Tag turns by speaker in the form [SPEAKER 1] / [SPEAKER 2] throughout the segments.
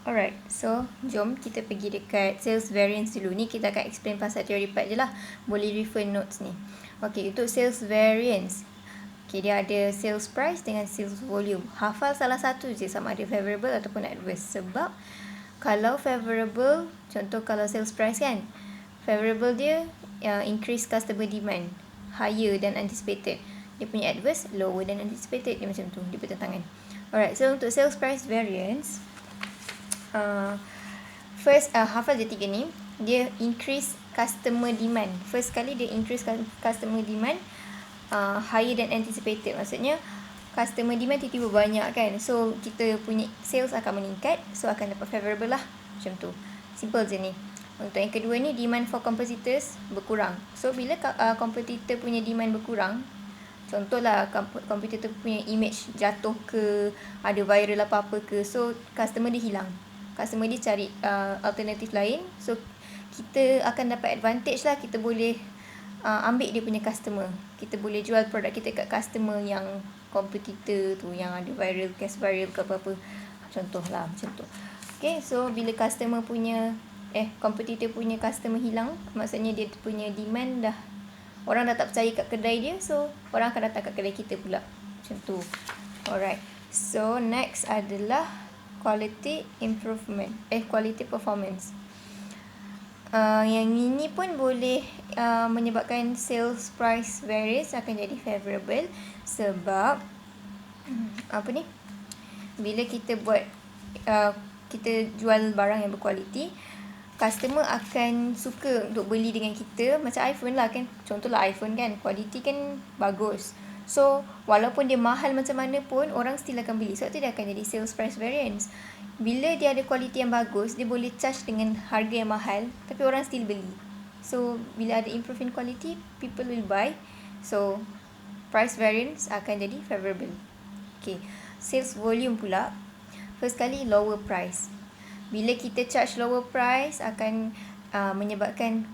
[SPEAKER 1] Alright, so jom kita pergi dekat sales variance dulu. Ni kita akan explain pasal teori part je lah. Boleh refer notes ni. Okay, untuk sales variance. Okay, dia ada sales price dengan sales volume. Hafal salah satu je, sama ada favorable ataupun adverse. Sebab kalau favorable, contoh kalau sales price kan, favorable dia increase customer demand, higher than anticipated. Dia punya adverse, lower than anticipated. Dia macam tu, dia bertentangan. Alright, so untuk sales price variance, first, hafal je tiga ni. Dia increase customer demand. First kali dia increase customer demand higher than anticipated. Maksudnya customer demand tiba-tiba banyak kan. So kita punya sales akan meningkat. So akan dapat favorable lah. Macam tu. Simple je ni. Untuk yang kedua ni, demand for competitors berkurang. So bila competitor punya demand berkurang, contohlah competitor punya image jatuh ke, ada viral apa-apa ke, so customer dia hilang. Customer dia cari alternatif lain. So kita akan dapat advantage lah. Kita boleh ambil dia punya customer. Kita boleh jual produk kita kat customer yang competitor tu, yang ada viral, case viral ke apa-apa. Contohlah macam tu. Okay, so bila customer punya competitor punya customer hilang, maksudnya dia punya demand dah, orang dah tak percaya kat kedai dia, so orang akan datang kat kedai kita pula. Macam tu. Alright. So next adalah quality improvement. Quality performance. Yang ini pun boleh menyebabkan sales price variance akan jadi favorable. Sebab apa ni, bila kita buat kita jual barang yang berkualiti, customer akan suka untuk beli dengan kita. Macam iPhone lah kan, contohlah iPhone kan, kualiti kan bagus. So walaupun dia mahal macam mana pun, orang still akan beli. Sebab tu dia akan jadi sales price variance. Bila dia ada kualiti yang bagus, dia boleh charge dengan harga yang mahal, tapi orang still beli. So bila ada improve in quality, people will buy. So price variance akan jadi favorable. Okay, sales volume pula. First kali, lower price. Bila kita charge lower price, akan menyebabkan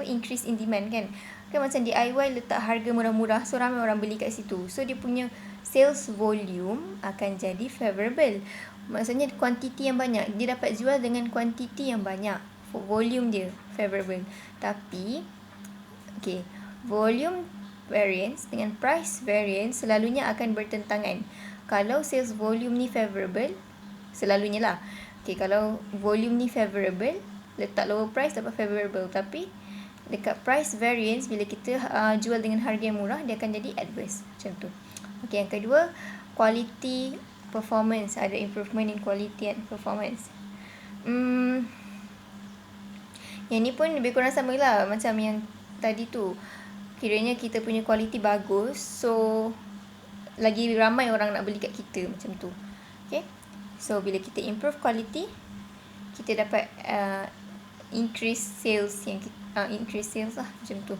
[SPEAKER 1] increase in demand kan. Kan macam DIY letak harga murah-murah, so ramai orang beli kat situ. So dia punya sales volume akan jadi favorable. Maksudnya kuantiti yang banyak, dia dapat jual dengan kuantiti yang banyak. Volume dia favorable. Tapi okay, volume variance dengan price variance selalunya akan bertentangan. Kalau sales volume ni favorable, selalunya lah. Okay, kalau volume ni favorable, letak lower price dapat favorable. Tapi dekat price variance, bila kita jual dengan harga yang murah, dia akan jadi adverse. Macam tu. Okay, yang kedua, quality performance. Ada improvement in quality and performance. Yang ni pun lebih kurang sama lah macam yang tadi tu. Kiranya kita punya quality bagus, so lagi ramai orang nak beli kat kita. Macam tu. Okay, so bila kita improve quality, kita dapat increase sales increase sales lah. Macam tu.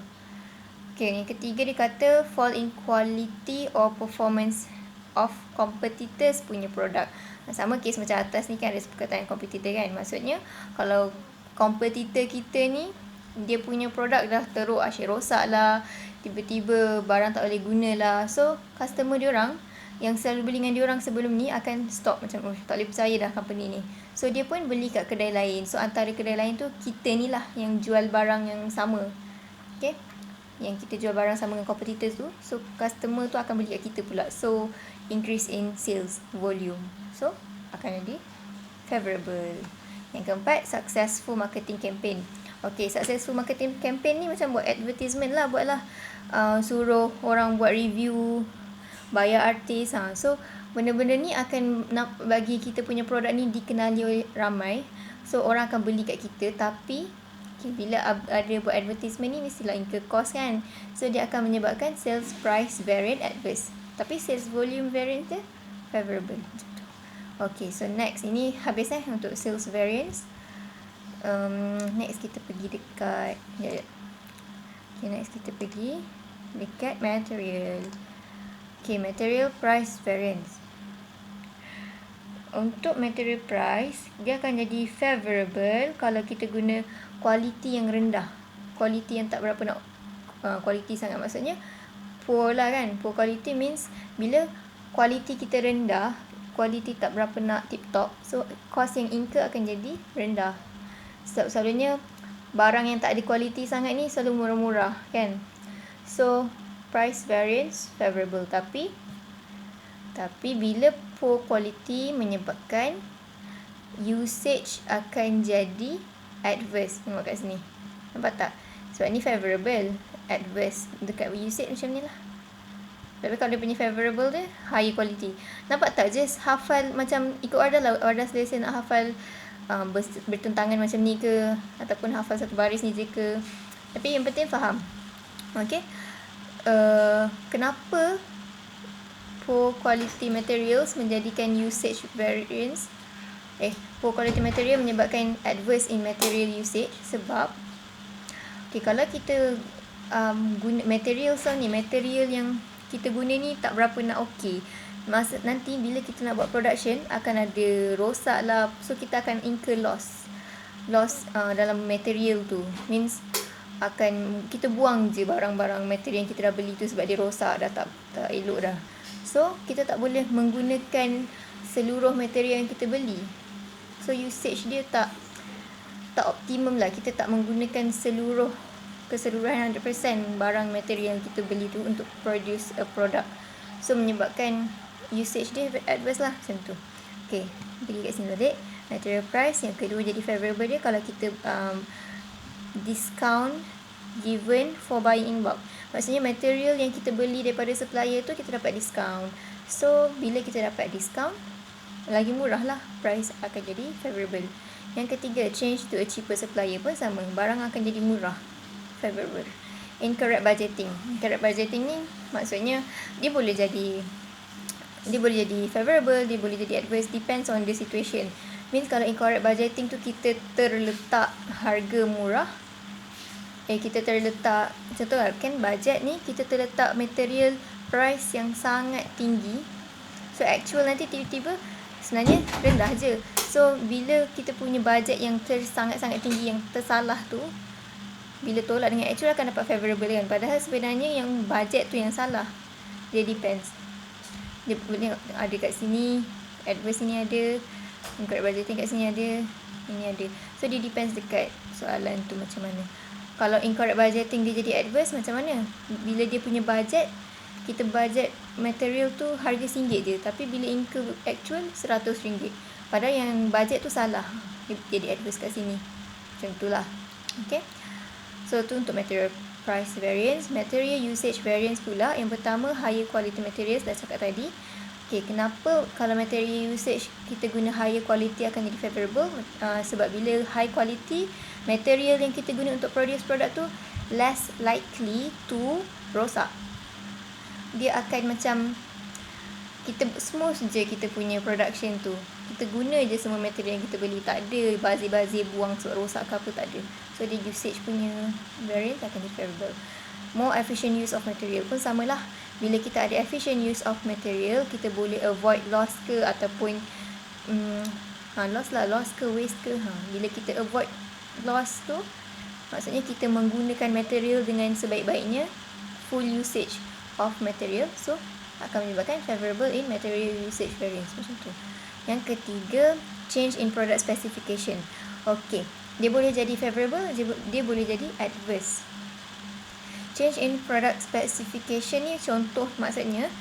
[SPEAKER 1] Okay, yang ketiga dia kata fall in quality or performance of competitors punya produk. Sama case macam atas ni kan, ada perkataan competitor kan. Maksudnya kalau competitor kita ni, dia punya produk dah teruk, asyik rosak lah, tiba-tiba barang tak boleh guna lah. So customer diorang yang selalu beli dengan diorang sebelum ni akan stop. Macam tak boleh percaya dah company ni. So dia pun beli kat kedai lain. So antara kedai lain tu, kita ni lah yang jual barang yang sama. Okay, yang kita jual barang sama dengan competitors tu, so customer tu akan beli kat kita pula. So increase in sales volume, so akan jadi favorable. Yang keempat, successful marketing campaign. Okay, successful marketing campaign ni macam buat advertisement lah. Buatlah suruh orang buat review, bayar artis. So benda-benda ni akan nak bagi kita punya produk ni dikenali oleh ramai. So orang akan beli kat kita. Tapi okay, bila ada buat advertisement ni, mestilah incur cost kan. So dia akan menyebabkan sales price variance adverse. Tapi sales volume variance dia favorable. Okay, so next, ini habis untuk sales variance. Next kita pergi dekat okay, next kita pergi dekat material. Okay, material price variance. Untuk material price, dia akan jadi favorable kalau kita guna kualiti yang rendah. Kualiti yang tak berapa nak kualiti sangat, maksudnya poor lah kan. Poor quality means bila kualiti kita rendah, kualiti tak berapa nak tip-top, so kos yang incur akan jadi rendah. Selalunya barang yang tak ada kualiti sangat ni selalu murah-murah kan. So price variance favorable, tapi bila poor quality menyebabkan usage akan jadi adverse. Tengok kat sini, nampak tak? Sebab ni favorable, adverse dekat usage macam ni lah. Tapi kalau dia punya favorable dia high quality. Nampak tak, just hafal macam ikut order lah. Order selesa nak hafal bertentangan macam ni ke, ataupun hafal satu baris ni je ke. Tapi yang penting faham. Okay. Kenapa poor quality materials menjadikan usage variance, poor quality material menyebabkan adverse in material usage? Sebab kalau kita guna material yang kita guna ni tak berapa nak okey, nanti bila kita nak buat production akan ada rosak lah. So kita akan incur loss dalam material tu. Means akan kita buang je barang-barang material yang kita dah beli tu sebab dia rosak dah, tak elok dah. So kita tak boleh menggunakan seluruh material yang kita beli. So usage dia tak optimum lah. Kita tak menggunakan keseluruhan 100% barang material yang kita beli tu untuk produce a product. So menyebabkan usage dia adverse lah macam tu. Okay, pergi kat sini balik. Material price yang kedua jadi favorable dia kalau kita discount given for buying in bulk. Maksudnya material yang kita beli daripada supplier tu kita dapat discount. So bila kita dapat discount, lagi murah lah, price akan jadi favorable. Yang ketiga, change to a cheaper supplier pun sama, barang akan jadi murah, favorable. Incorrect budgeting. Incorrect budgeting ni maksudnya dia boleh jadi favorable, dia boleh jadi adverse, depends on the situation. Means kalau incorrect budgeting tu kita terletak harga murah, kita terletak, contoh kan budget ni kita terletak material price yang sangat tinggi. So actual nanti tiba-tiba sebenarnya rendah je. So bila kita punya budget yang sangat-sangat tinggi, yang tersalah tu, bila tolak dengan actual akan dapat favorable kan. Padahal sebenarnya yang budget tu yang salah. Dia depends. Dia boleh ada kat sini, adverse sini ada, incorrect budgeting kat sini ada, ini ada. So dia depends dekat soalan tu macam mana. Kalau incorrect budgeting dia jadi adverse macam mana? Bila dia punya budget, kita budget material tu harga RM1 je, tapi bila incur actual RM100. Padahal yang budget tu salah, dia jadi adverse kat sini. Macam tu lah. Okay. So tu untuk material price variance. Material usage variance pula, yang pertama higher quality materials, dah cakap tadi. Okay, kenapa kalau material usage kita guna higher quality akan jadi favorable? Sebab bila high quality, material yang kita guna untuk produce produk tu less likely to rosak. Dia akan macam kita smooth je kita punya production tu. Kita guna je semua material yang kita beli, tak ada bazir-bazir buang sebab rosak ke apa, tak ada. So the usage punya variance akan jadi favorable. More efficient use of material pun samalah. Bila kita ada efficient use of material, kita boleh avoid loss ke ataupun loss ke waste ke. Bila kita avoid loss tu, maksudnya kita menggunakan material dengan sebaik-baiknya, full usage of material. So akan menyebabkan favorable in material usage variance macam tu. Yang ketiga, change in product specification. Okay, dia boleh jadi favorable, dia boleh jadi adverse. Change in product specification ni contoh, maksudnya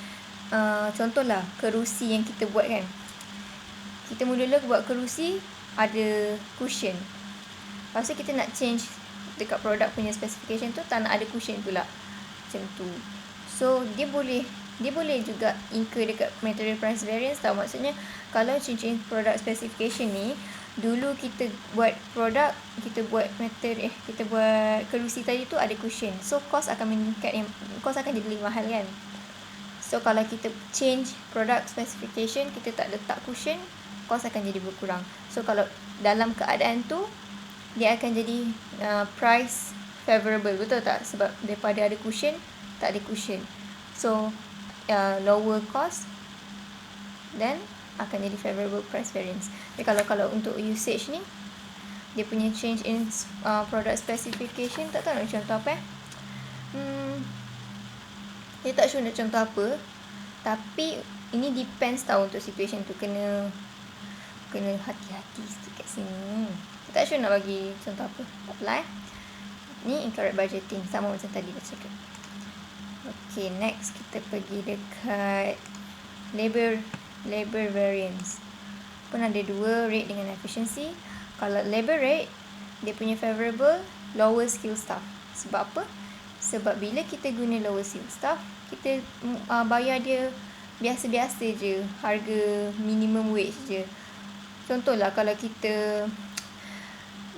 [SPEAKER 1] contohlah kerusi yang kita buat kan. Kita mula-mula buat kerusi ada cushion. Lepas tu kita nak change dekat produk punya specification tu, tak nak ada cushion pula. Macam tu. So dia boleh juga incur dekat material price variance tau. Maksudnya kalau change in product specification ni, dulu kita buat produk, kita buat material, kita buat kerusi tadi tu ada cushion. So cost akan meningkat, cost akan jadi lebih mahal kan. So kalau kita change product specification, kita tak letak cushion, cost akan jadi berkurang. So kalau dalam keadaan tu, dia akan jadi price favorable, betul tak? Sebab daripada ada cushion, tak ada cushion. So lower cost dan akan jadi favorable price variance. Jadi kalau untuk usage ni, dia punya change in product specification, tak tahu nak contoh apa dia tak sure nak contoh apa, tapi ini depends tau untuk situation tu. Kena hati-hati sikit kat sini. Tak sure nak bagi contoh apa. Tak apalah Ni incorrect budgeting. Sama macam tadi dah cakap. Okay, next kita pergi dekat labor variance. Pun ada dua, rate dengan efficiency. Kalau labor rate, dia punya favorable lower skill staff. Sebab apa? Sebab bila kita guna lower skill staff, kita bayar dia biasa-biasa je, harga minimum wage je. Contohlah kalau kita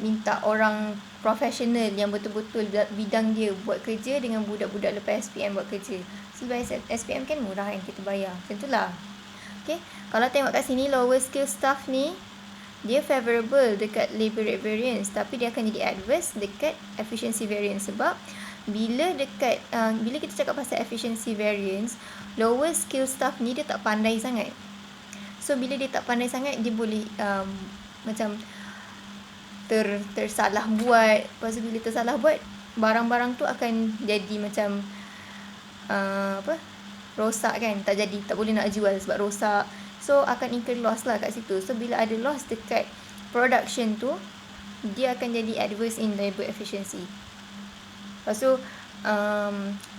[SPEAKER 1] minta orang profesional yang betul-betul bidang dia buat kerja dengan budak-budak lepas SPM buat kerja. Sebab SPM kan murah kan kita bayar. Macam itulah. Okay. Kalau tengok kat sini, lower skill staff ni, dia favorable dekat labor rate variance. Tapi dia akan jadi adverse dekat efficiency variance. Sebab bila kita cakap pasal efficiency variance, lower skill staff ni dia tak pandai sangat. So bila dia tak pandai sangat, dia boleh macam tersalah buat. Lepas tu bila tersalah buat, barang-barang tu akan jadi macam rosak kan. Tak boleh nak jual sebab rosak. So akan incur loss lah kat situ. So bila ada loss dekat production tu, dia akan jadi adverse in labor efficiency. Lepas tu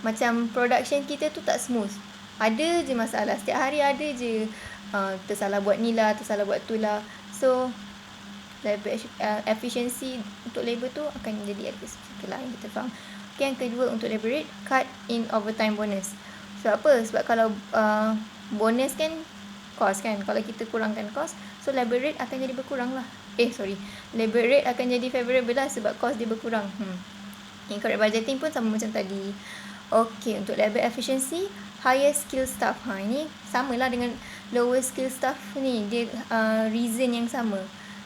[SPEAKER 1] macam production kita tu tak smooth. Ada je masalah. Setiap hari ada je tersalah buat ni lah, tersalah buat tu lah. So labor efficiency untuk labor tu akan jadi adverse. Itulah yang kita faham. Okay, yang kedua untuk labor rate, cut in overtime bonus. Sebab apa? Sebab kalau bonus kan cost kan. Kalau kita kurangkan cost, so labor rate akan jadi berkurang lah. Labor rate akan jadi favorable lah sebab cost dia berkurang. Incorrect budgeting pun sama macam tadi. Okay, untuk labor efficiency, higher skill staff. Ini samalah dengan lower skill staff ni. Dia reason yang sama.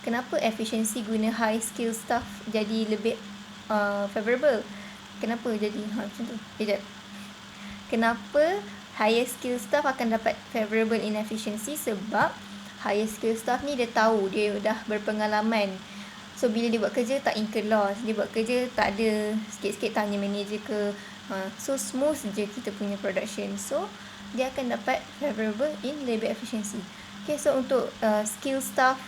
[SPEAKER 1] Kenapa efficiency guna high skill staff jadi lebih favorable? Kenapa jadi macam tu? Kejap. Kenapa higher skill staff akan dapat favorable in efficiency? Sebab higher skill staff ni dia tahu, dia dah berpengalaman. So bila dia buat kerja tak incur loss. Dia buat kerja tak ada sikit-sikit tanya manager ke. So smooth je kita punya production. So dia akan dapat favorable in labor efficiency. Okay, so untuk skill staff,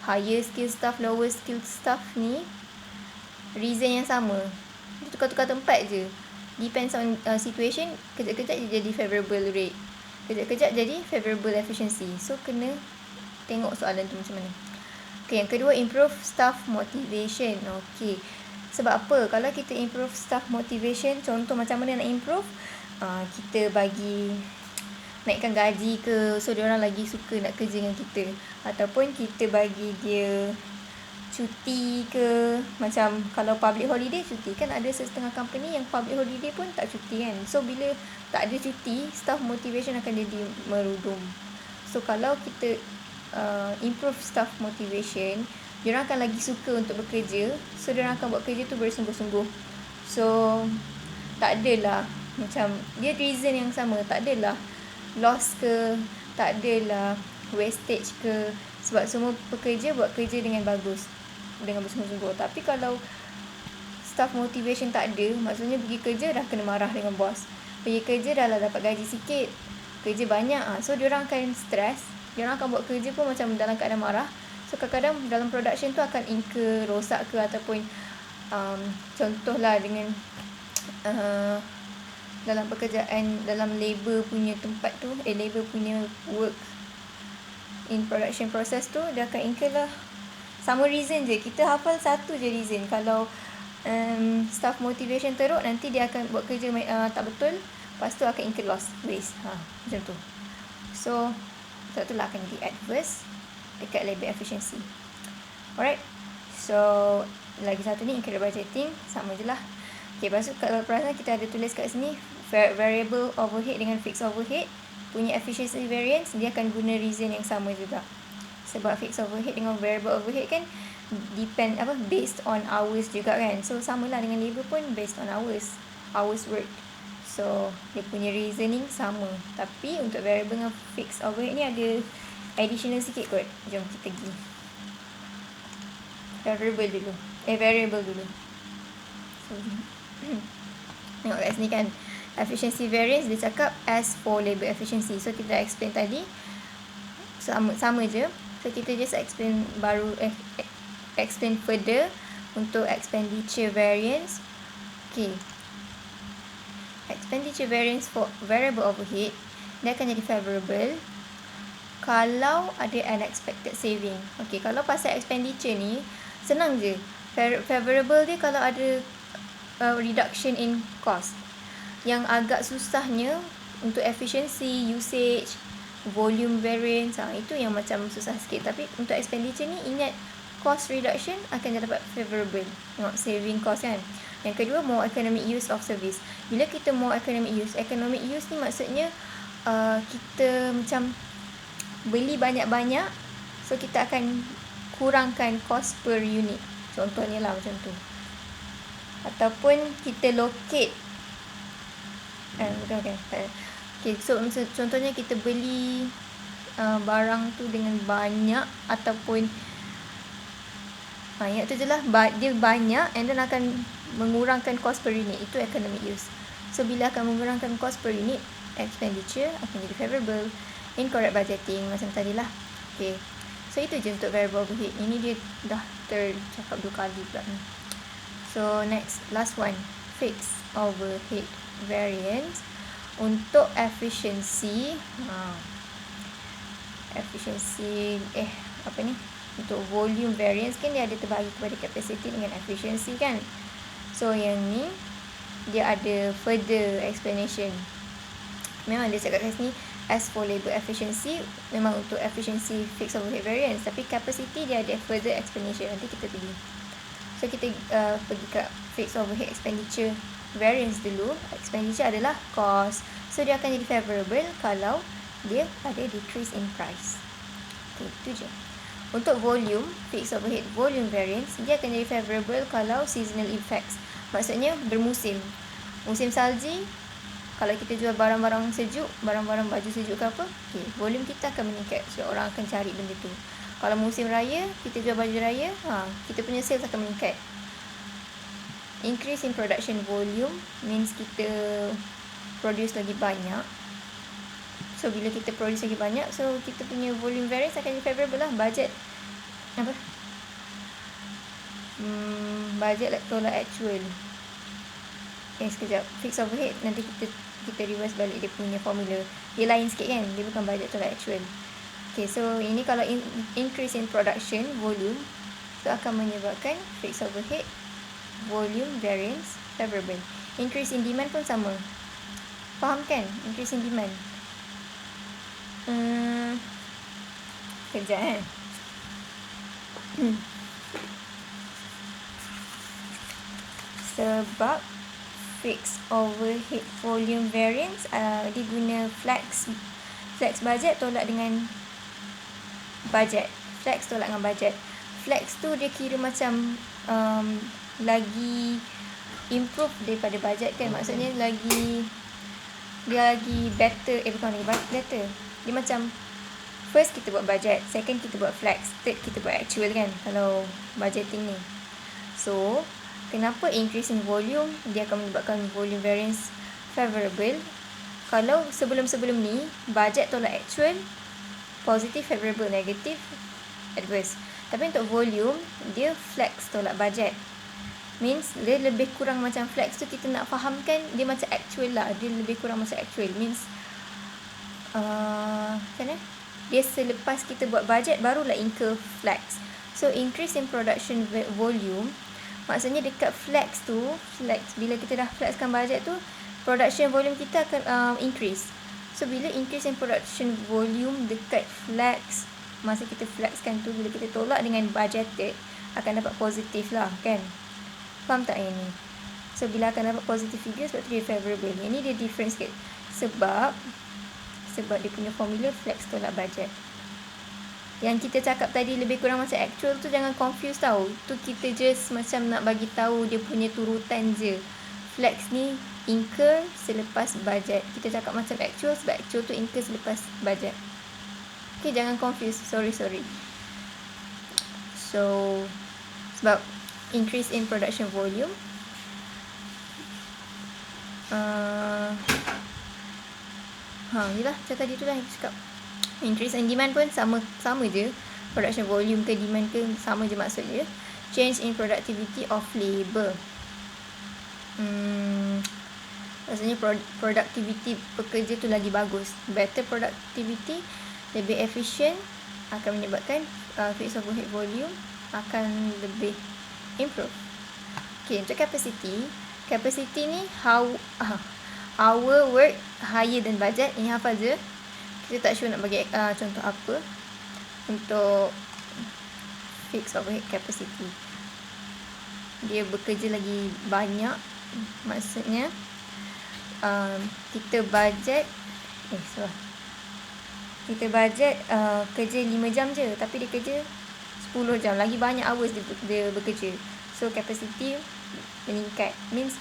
[SPEAKER 1] higher skill staff, lower skill staff ni reason yang sama. Dia tukar-tukar tempat je. Depends on situation. Kejap-kejap dia jadi favorable rate, kejap-kejap jadi favorable efficiency. So kena tengok soalan tu macam mana. Okay, yang kedua, improve staff motivation. Okay, sebab apa? Kalau kita improve staff motivation, contoh macam mana nak improve? Kita bagi naikkan gaji ke, so dia orang lagi suka nak kerja dengan kita. Ataupun kita bagi dia cuti ke. Macam kalau public holiday cuti, kan ada setengah company yang public holiday pun tak cuti kan. So bila tak ada cuti, staff motivation akan jadi merudum. So kalau kita improve staff motivation, diorang akan lagi suka untuk bekerja. So diorang akan buat kerja tu bersungguh-sungguh. So tak adalah macam dia reason yang sama. Tak adalah loss ke, tak adalah wastage ke. Sebab semua pekerja buat kerja dengan bagus, dengan bersungguh-sungguh. Tapi kalau staff motivation tak ada, maksudnya pergi kerja dah kena marah dengan bos. Pergi kerja dah lah dapat gaji sikit, kerja banyak. So diorang akan stress. Diorang akan buat kerja pun macam dalam keadaan marah. So kadang-kadang dalam production tu akan incur rosak ke. Ataupun contohlah dengan dalam pekerjaan, dalam labor punya tempat tu, labor punya work in production process tu, dia akan incur lah. Sama reason je. Kita hafal satu je reason. Kalau staff motivation teruk, nanti dia akan buat kerja tak betul. Lepas tu akan incur loss, waste. Macam tu. So sebab tu lah akan jadi adverse dekat labor efficiency. Alright. So lagi satu ni incorrect budgeting. Sama je lah. Okay, lepas tu kalau perasan kita ada tulis kat sini, variable overhead dengan fixed overhead punya efficiency variance, dia akan guna reason yang sama juga. Sebab fixed overhead dengan variable overhead kan based on hours juga kan. So samalah dengan labor pun based on hours work. So dia punya reasoning sama. Tapi untuk variable dengan fixed overhead ni ada additional sikit kot. Jom kita pergi variable dulu. So tengok kat sini kan, Efficiency variance dia cakap as for labor efficiency. So kita explain tadi sama je. So kita just explain explain further untuk expenditure variance. Okay, expenditure variance for variable overhead dia akan jadi favorable kalau ada unexpected saving. Okay, kalau pasal expenditure ni senang je. Favorable dia kalau ada reduction in cost. Yang agak susahnya untuk efficiency, usage, volume variance, itu yang macam susah sikit. Tapi untuk expenditure ni ingat cost reduction akan dapat favorable. Tengok saving cost kan. Yang kedua, more economic use of service. Bila kita more economic use ni maksudnya kita macam beli banyak-banyak, so kita akan kurangkan cost per unit. Contohnya lah macam tu. Ataupun kita locate okay, so contohnya kita beli barang tu dengan banyak, ataupun yang tu je lah, dia banyak and then akan mengurangkan cost per unit. Itu economic use. So bila akan mengurangkan cost per unit, expenditure akan jadi favorable. Incorrect budgeting macam tadi lah. Okay, so itu je untuk variable overhead. Ini dia dah tercakap 2 kali pula ni. So next, last one, fixed overhead variance. Untuk efficiency, untuk volume variance kan dia ada terbahagi kepada capacity dengan efficiency kan. So yang ni dia ada further explanation. Memang dia cakap kat sini as for labor efficiency, memang untuk efficiency fixed overhead variance, tapi capacity dia ada further explanation. Nanti kita pergi. So kita pergi kat fixed overhead expenditure variance dulu. Expenditure adalah cost, so dia akan jadi favorable kalau dia ada decrease in price. Okay, itu je. Untuk volume, fixed overhead volume variance, dia akan jadi favorable kalau seasonal effects. Maksudnya bermusim. Musim salji, kalau kita jual barang-barang sejuk, barang-barang baju sejuk ke apa, okay, volume kita akan meningkat. So orang akan cari benda tu. Kalau musim raya, kita jual baju raya, kita punya sales akan meningkat. Increase in production volume means kita produce lagi banyak. So bila kita produce lagi banyak, so kita punya volume variance akan jadi favorable lah. Budget budget tolak actual. Okay, sekejap. Fixed overhead, nanti kita reverse balik dia punya formula. Dia lain sikit kan, dia bukan budget tolak actual. Okay, so ini kalau increase in production volume, so akan menyebabkan fixed overhead volume variance favorable. Increase in demand pun sama. Faham kan? Increase in demand. Kejap sebab fixed overhead volume variance dia guna flex budget tolak dengan budget. Flex tolak dengan budget. Flex tu dia kira macam lagi improve daripada budget kan. Maksudnya dia lagi better. Bukan lagi better. Dia macam first kita buat budget, second kita buat flex, third kita buat actual kan kalau budgeting ni. So kenapa increase in volume dia akan menyebabkan volume variance favorable? Kalau sebelum ni budget tolak actual, positive favorable, negative adverse. Tapi untuk volume dia flex tolak budget. Means dia lebih kurang macam flex tu, kita nak fahamkan dia macam actual lah. Dia lebih kurang macam actual. Means macam mana? Dia selepas kita buat budget barulah incur flex. So increase in production volume, maksudnya dekat flex tu, bila kita dah flexkan budget tu, production volume kita akan increase. So bila increase in production volume dekat flex, masa kita flexkan tu, bila kita tolak dengan budgeted, akan dapat positif lah kan. Faham tak yang ni? So bila akan dapat positive figure, sebab tu dia favorable. Yang ni dia difference sikit. Sebab dia punya formula flex tolak budget. Yang kita cakap tadi lebih kurang macam actual tu jangan confuse tau. Tu kita just macam nak bagi tahu dia punya turutan je. Flex ni incur selepas budget. Kita cakap macam actual sebab actual tu incur selepas budget. Okay, jangan confuse. Sorry. So sebab increase in production volume, Yelah, macam tadi tu lah yang cakap. Increase in demand pun sama je. Production volume ke demand ke sama je maksud dia. Change in productivity of labour. Maksudnya productivity pekerja tu lagi bagus. Better productivity, lebih efficient, akan menyebabkan fixed overhead volume akan lebih improve. Okay, untuk capacity ni our work higher than budget. Ini hafal je. Kita tak sure nak bagi contoh apa untuk fixed overhead capacity. Dia bekerja lagi banyak. Maksudnya kita budget kerja 5 jam je, tapi dia kerja 10 jam, lagi banyak hours dia bekerja. So capacity meningkat. Means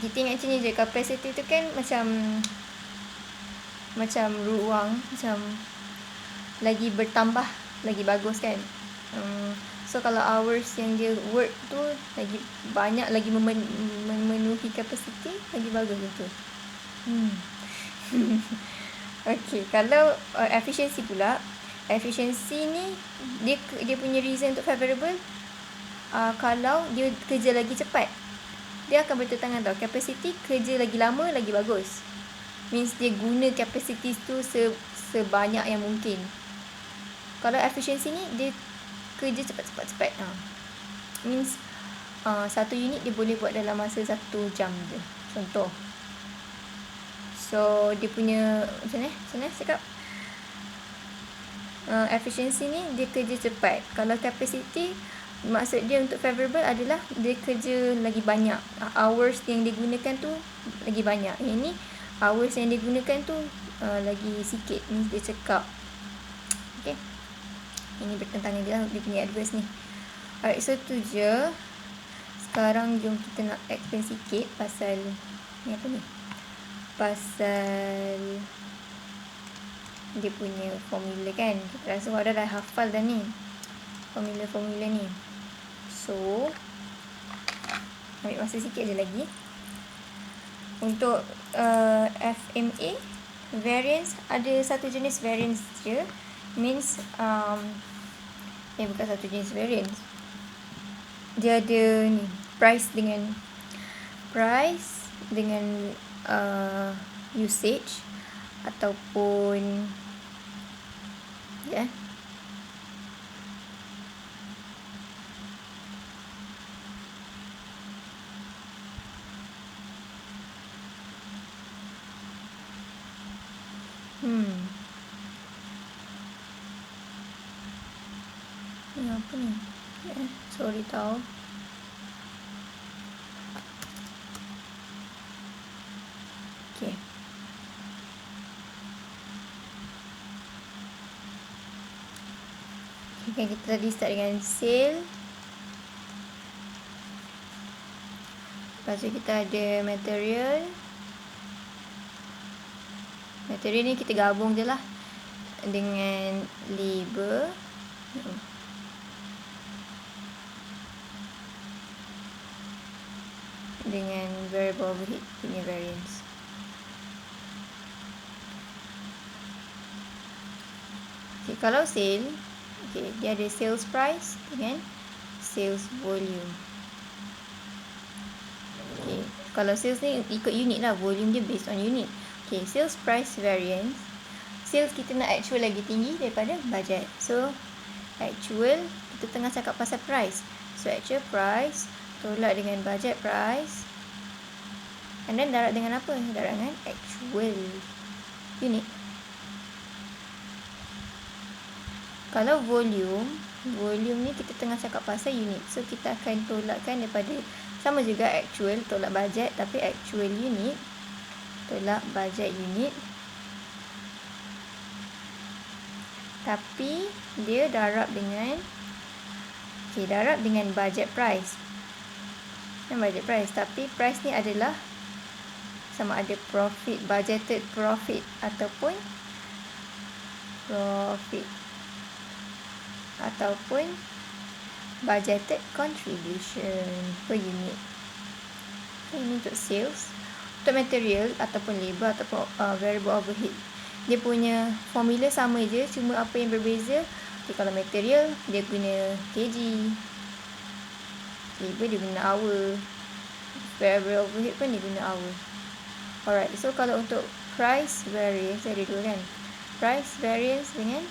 [SPEAKER 1] kita ingat macam ni je, capacity tu kan macam ruang, macam lagi bertambah, lagi bagus kan. So kalau hours yang dia work tu lagi banyak, lagi memenuhi capacity, lagi bagus betul. Okay, kalau efficiency pula, efficiency ni dia punya reason untuk favorable. Kalau dia kerja lagi cepat, dia akan bertentangan tau. Capacity kerja lagi lama lagi bagus. Means dia guna capacity tu sebanyak yang mungkin. Kalau efficiency ni dia kerja cepat. Means satu unit dia boleh buat dalam masa 1 jam je. Contoh. So dia punya macam mana cakap, efficiency ni dia kerja cepat. Kalau capacity, maksud dia untuk favorable adalah dia kerja lagi banyak. Hours yang digunakan tu lagi banyak. Yang ni hours yang digunakan tu lagi sikit. Means dia cekap. Okay, ini bertentangan dia punya adverse ni. Alright, so tu je. Sekarang jom kita nak explain sikit pasal ni, apa ni, pasal dia punya formula kan. Kita rasa Wada dah hafal dah ni formula ni. So ambil masa sikit je lagi. Untuk FMA variance, ada satu jenis variance je. Means bukan satu jenis variance, dia ada ni, price dengan usage ataupun ni apa ni? Sorry tau. Okay. Okay, kita tadi start dengan sale. Lepas tu kita ada material. Material ni kita gabung je lah dengan labor. Dengan variable overhead punya variance. Okay, kalau sale, okay, dia ada sales price dengan sales volume. Okay, kalau sales ni ikut unit lah, volume dia based on unit. Okay, sales price variance. Sales kita nak actual lagi tinggi daripada budget. So actual, kita tengah cakap pasal price. So actual price tolak dengan budget price. And then darab dengan apa? Darab dengan actual unit. Kalau volume ni kita tengah cakap pasal unit. So kita akan tolakkan daripada, sama juga actual tolak budget, tapi actual unit tolak budget unit. Tapi dia darab dengan budget price. Dan budget price, tapi price ni adalah sama ada profit, budgeted profit ataupun budgeted contribution per unit. Okay, ini untuk sales. untuk material ataupun labor ataupun variable overhead, dia punya formula sama je, cuma apa yang berbeza. Okay, kalau material dia guna kg, labor dia guna hour, variable overhead pun dia guna hour. Alright, so kalau untuk price variance ada dua kan, price variance dengan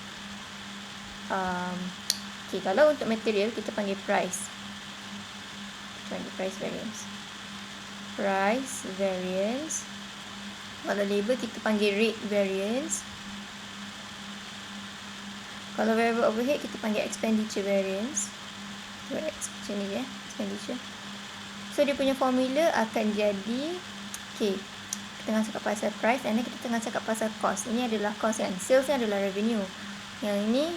[SPEAKER 1] okay, kalau untuk material kita panggil price, price variance. Price variance. Kalau labor kita panggil rate variance. Kalau variable overhead kita panggil expenditure variance. Macam ni je, expenditure. So dia punya formula akan jadi, okay, kita tengah cakap pasal price dan kita tengah cakap pasal cost. Ini adalah cost kan, sales ni adalah revenue, yang ini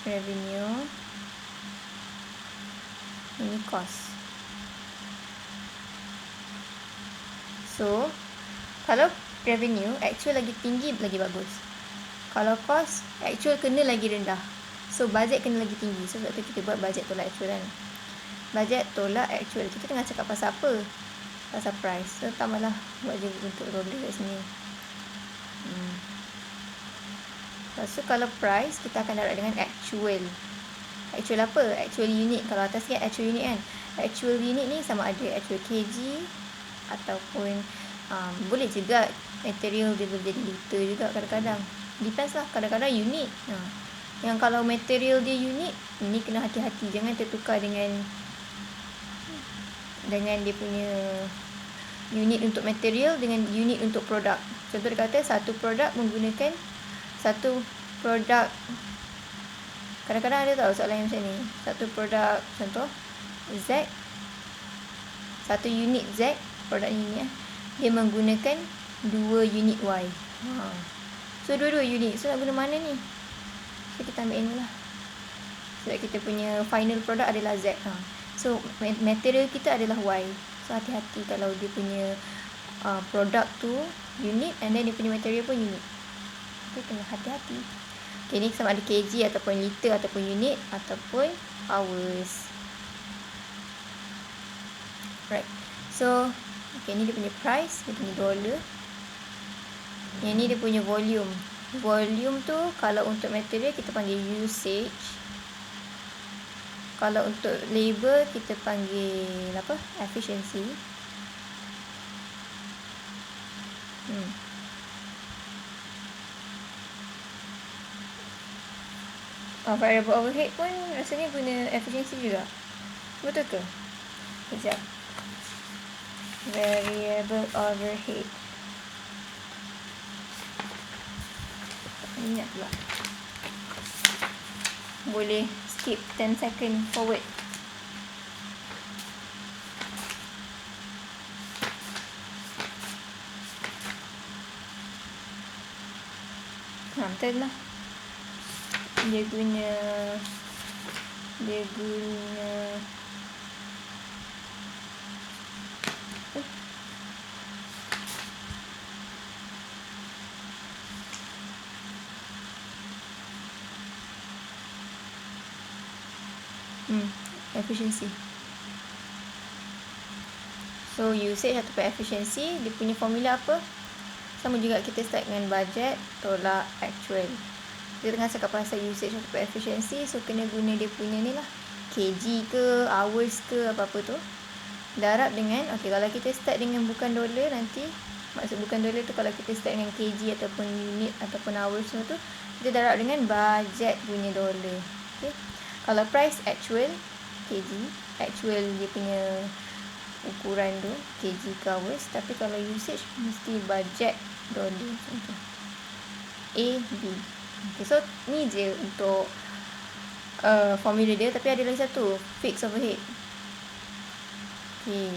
[SPEAKER 1] revenue, ini cost. So kalau revenue actual lagi tinggi lagi bagus, kalau cost actual kena lagi rendah. So budget kena lagi tinggi. So sebab tu kita buat budget tolak actual kan. Budget tolak actual. Kita tengah cakap pasal apa? Pasal price. So tambahlah buat je untuk roller kat sini. Lepas tu kalau price kita akan darab dengan actual. Actual apa? Actual unit. Kalau atas kan actual unit kan. Actual unit ni sama ada actual kg ataupun boleh juga material dia boleh jadi liter juga kadang-kadang. Depends lah, kadang-kadang unit. Yang kalau material dia unit, ini kena hati-hati, jangan tertukar dengan dia punya unit untuk material dengan unit untuk produk. Contoh dia kata satu produk menggunakan satu produk, kadang-kadang ada tau soalan yang macam ni. Satu produk, contoh Z, satu unit Z, produk ini dia menggunakan 2 unit Y. So dua-dua unit. So nak guna mana ni? So kita ambil ni lah. Sebab kita punya final product adalah Z. So material kita adalah Y. So hati-hati kalau dia punya produk tu unit and then dia punya material pun unit. Kita kena hati-hati. Okay, ni sama ada kg ataupun liter ataupun unit ataupun hours. Right. So okay, ni dia punya price, dia punya dollar. Yang ni dia punya volume. Volume tu kalau untuk material kita panggil usage. Kalau untuk labor kita panggil apa? Efficiency. Variable overhead pun rasanya guna efficiency juga. Betul ke? Sekejap. Variable overhead. Ingat pula. Boleh skip 10 second forward. Betul lah. Dia guna efficiency. So usage ataupun efficiency, dia punya formula apa? Sama juga, kita start dengan budget tolak actual. Kita tengah cakap pasal usage ataupun efficiency, so kena guna dia punya ni lah, kg ke hours ke apa-apa tu, darab dengan, okay, kalau kita start dengan bukan dollar nanti, maksud bukan dollar tu, kalau kita start dengan kg ataupun unit ataupun hours semua tu, kita darab dengan budget punya dollar. Okay. Kalau price actual kg, actual dia punya ukuran tu kg ke hours, tapi kalau usage mesti budget dollar contoh. A, B. Okay, so ni je untuk formula dia, tapi ada lagi satu, fixed overhead. Okay.